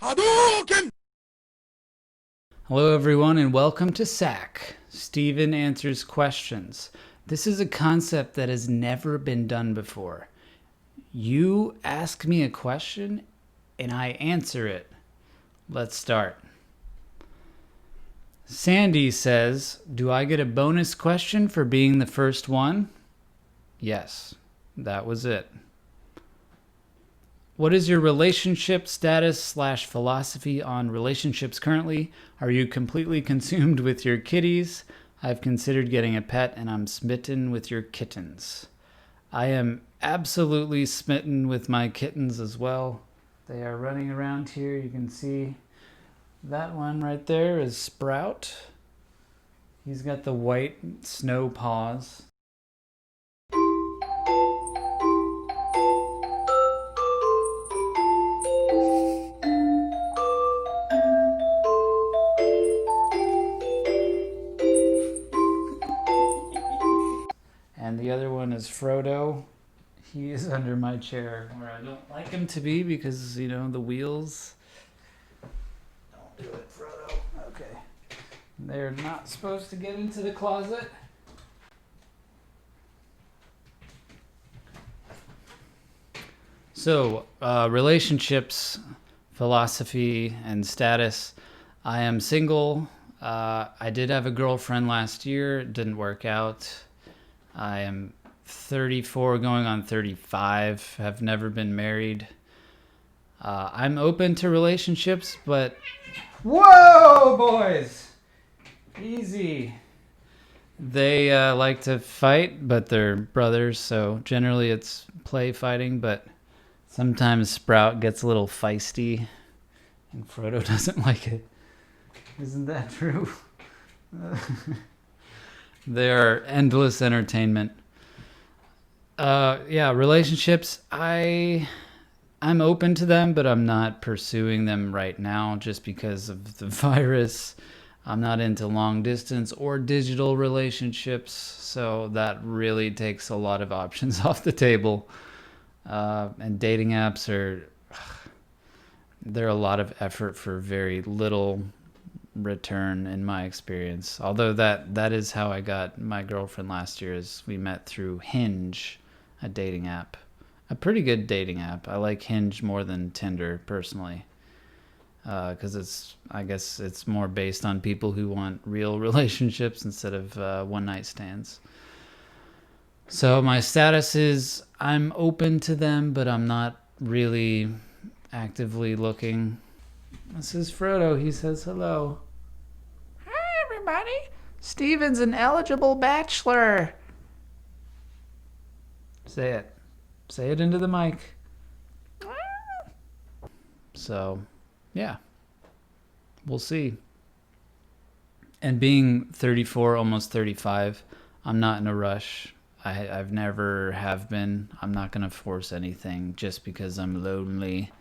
Hello everyone and welcome to SAQ, Steven Answers Questions. This is a concept that has never been done before. You ask me a question and I answer it. Let's start. Sandy says, do I get a bonus question for being the first one? Yes, that was it. What is your relationship status / philosophy on relationships currently? Are you completely consumed with your kitties? I've considered getting a pet and I'm smitten with your kittens. I am absolutely smitten with my kittens as well. They are running around here. You can see that one right there is Sprout. He's got the white snow paws. And the other one is Frodo. He is under my chair where I don't like him to be because, you know, the wheels. Don't do it, Frodo. Okay. They're not supposed to get into the closet. So, relationships, philosophy, and status. I am single. I did have a girlfriend last year. It didn't work out. I am 34 going on 35. Have never been married. I'm open to relationships, but... Whoa, boys! Easy. They like to fight, but they're brothers, so generally it's play fighting, but sometimes Sprout gets a little feisty, and Frodo doesn't like it. Isn't that true? They are endless entertainment. Yeah, relationships. I'm open to them, but I'm not pursuing them right now just because of the virus. I'm not into long distance or digital relationships, so that really takes a lot of options off the table. And dating apps they're a lot of effort for very little return in my experience. Although that is how I got my girlfriend last year, is we met through Hinge, a dating app. A pretty good dating app. I like Hinge more than Tinder personally. Because I guess it's more based on people who want real relationships instead of one night stands. So my status is I'm open to them, but I'm not really actively looking. This is Frodo. He says hello. Hi, everybody. Steven's an eligible bachelor. Say it. Say it into the mic. So, yeah. We'll see. And being 34, almost 35, I'm not in a rush. I've never have been. I'm not going to force anything just because I'm lonely.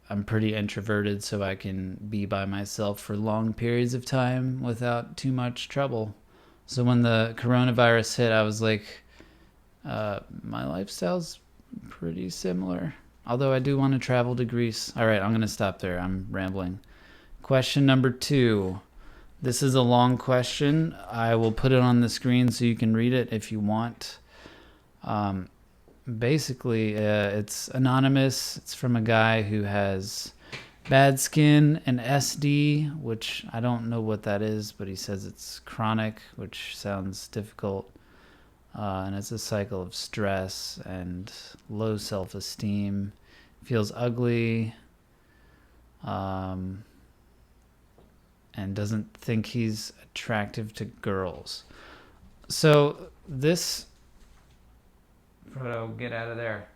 I'm pretty introverted, so I can be by myself for long periods of time without too much trouble. So when the coronavirus hit, I was like, my lifestyle's pretty similar. Although I do want to travel to Greece. All right, I'm going to stop there. I'm rambling. Question number 2. This is a long question. I will put it on the screen so you can read it if you want. Basically, it's anonymous. It's from a guy who has bad skin and SD, which I don't know what that is, but he says it's chronic, which sounds difficult. And it's a cycle of stress and low self-esteem. Feels ugly. And doesn't think he's attractive to girls. So this... Frodo, get out of there.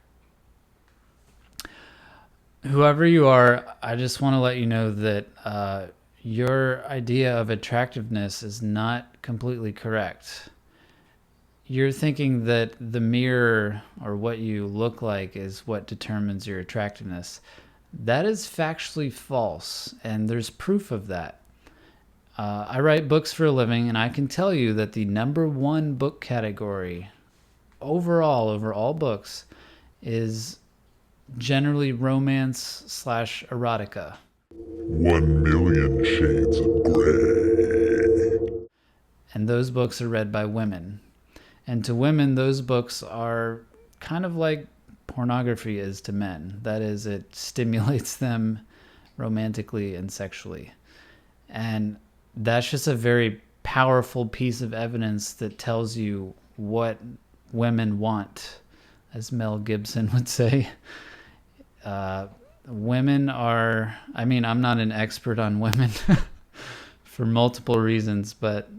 Whoever you are, I just want to let you know that your idea of attractiveness is not completely correct. You're thinking that the mirror or what you look like is what determines your attractiveness. That is factually false, and there's proof of that. I write books for a living, and I can tell you that the #1 book category overall, over all books, is generally romance/erotica. 1,000,000 Shades of Grey. And those books are read by women. And to women, those books are kind of like pornography is to men. That is, it stimulates them romantically and sexually. And that's just a very powerful piece of evidence that tells you what women want, as Mel Gibson would say. Women are, I mean, I'm not an expert on women for multiple reasons, but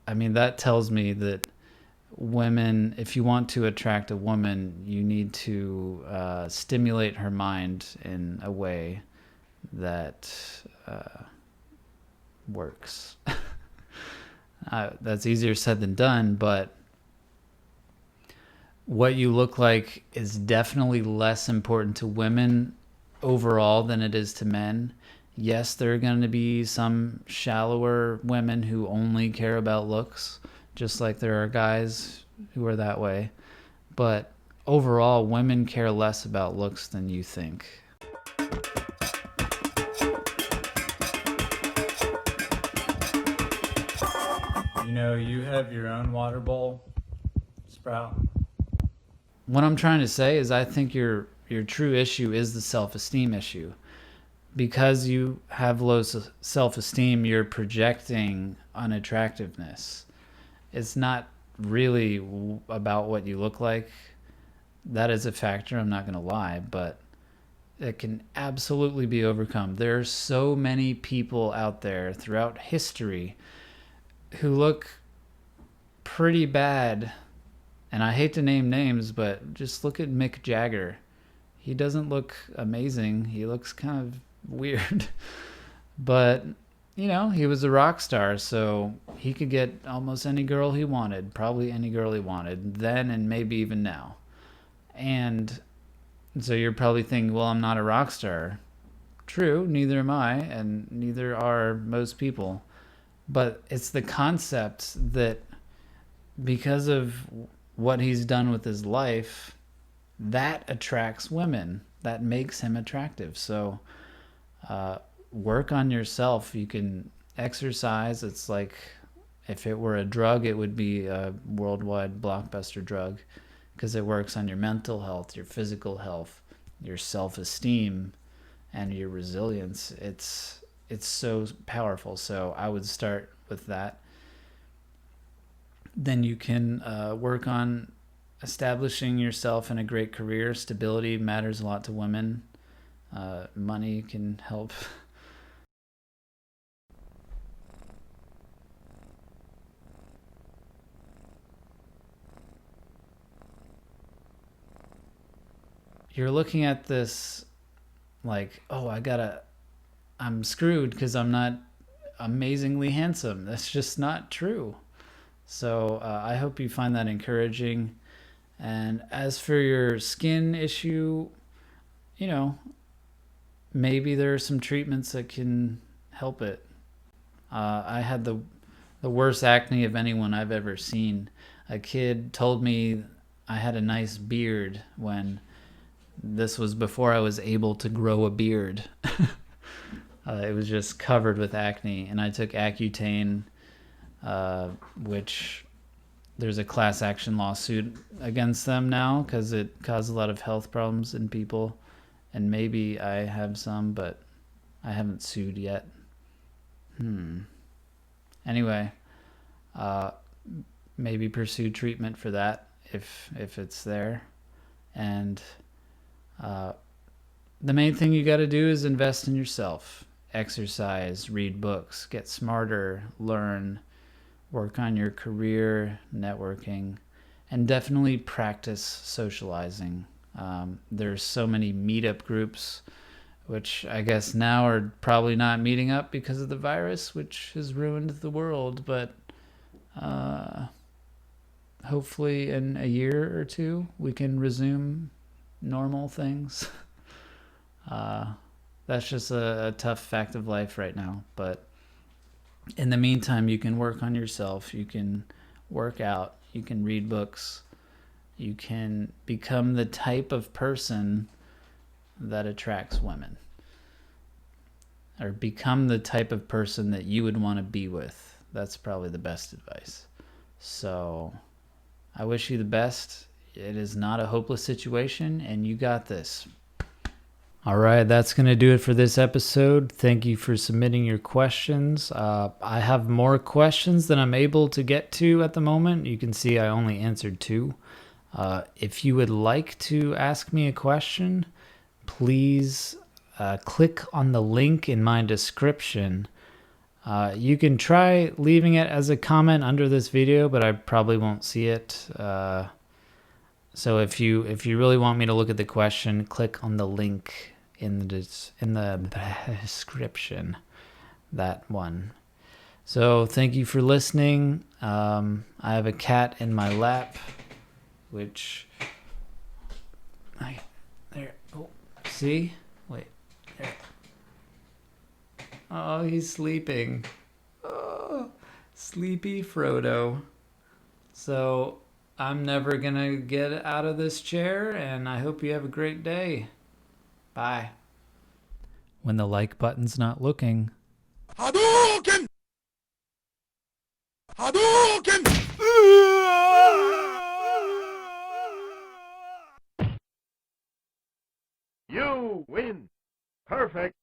I mean, that tells me that women, if you want to attract a woman, you need to stimulate her mind in a way that works. That's easier said than done, but what you look like is definitely less important to women overall than it is to men. Yes, there are going to be some shallower women who only care about looks, just like there are guys who are that way. But overall, women care less about looks than you think. You know, you have your own water bowl, Sprout. What I'm trying to say is I think your true issue is the self-esteem issue. Because you have low self-esteem, you're projecting unattractiveness. It's not really about what you look like. That is a factor, I'm not going to lie, but it can absolutely be overcome. There are so many people out there throughout history who look pretty bad. And I hate to name names, but just look at Mick Jagger. He doesn't look amazing. He looks kind of weird. But, you know, he was a rock star, so he could get almost any girl he wanted, probably any girl he wanted, then and maybe even now. And so you're probably thinking, well, I'm not a rock star. True, neither am I, and neither are most people. But it's the concept that because of what he's done with his life, that attracts women. That makes him attractive. So work on yourself. You can exercise. It's like if it were a drug, it would be a worldwide blockbuster drug because it works on your mental health, your physical health, your self-esteem, and your resilience. It's so powerful. So I would start with that. Then you can work on establishing yourself in a great career. Stability matters a lot to women. Money can help. You're looking at this like, oh, I'm screwed because I'm not amazingly handsome. That's just not true. So I hope you find that encouraging. And as for your skin issue, you know, maybe there are some treatments that can help it. I had the worst acne of anyone I've ever seen. A kid told me I had a nice beard when this was before I was able to grow a beard. It was just covered with acne, and I took Accutane, which there's a class action lawsuit against them now because it caused a lot of health problems in people. And maybe I have some, but I haven't sued yet. Anyway, maybe pursue treatment for that if it's there. And the main thing you got to do is invest in yourself. Exercise, read books, get smarter, learn, work on your career, networking, and definitely practice socializing. There's so many meetup groups, which I guess now are probably not meeting up because of the virus, which has ruined the world. But hopefully in a year or two, we can resume normal things. That's just a tough fact of life right now. But in the meantime, you can work on yourself. You can work out. You can read books. You can become the type of person that attracts women. Or become the type of person that you would want to be with. That's probably the best advice. So I wish you the best. It is not a hopeless situation, and you got this. All right, that's going to do it for this episode. Thank you for submitting your questions. I have more questions than I'm able to get to at the moment. You can see I only answered 2. If you would like to ask me a question, please click on the link in my description. You can try leaving it as a comment under this video, but I probably won't see it. So if you really want me to look at the question, click on the link in the description. That one. So thank you for listening. I have a cat in my lap, which there. Oh, see? Wait. There. Oh, he's sleeping. Oh, sleepy Frodo. So I'm never gonna get out of this chair, and I hope you have a great day. Bye. When the like button's not looking. Hadouken! Hadouken! You win. Perfect.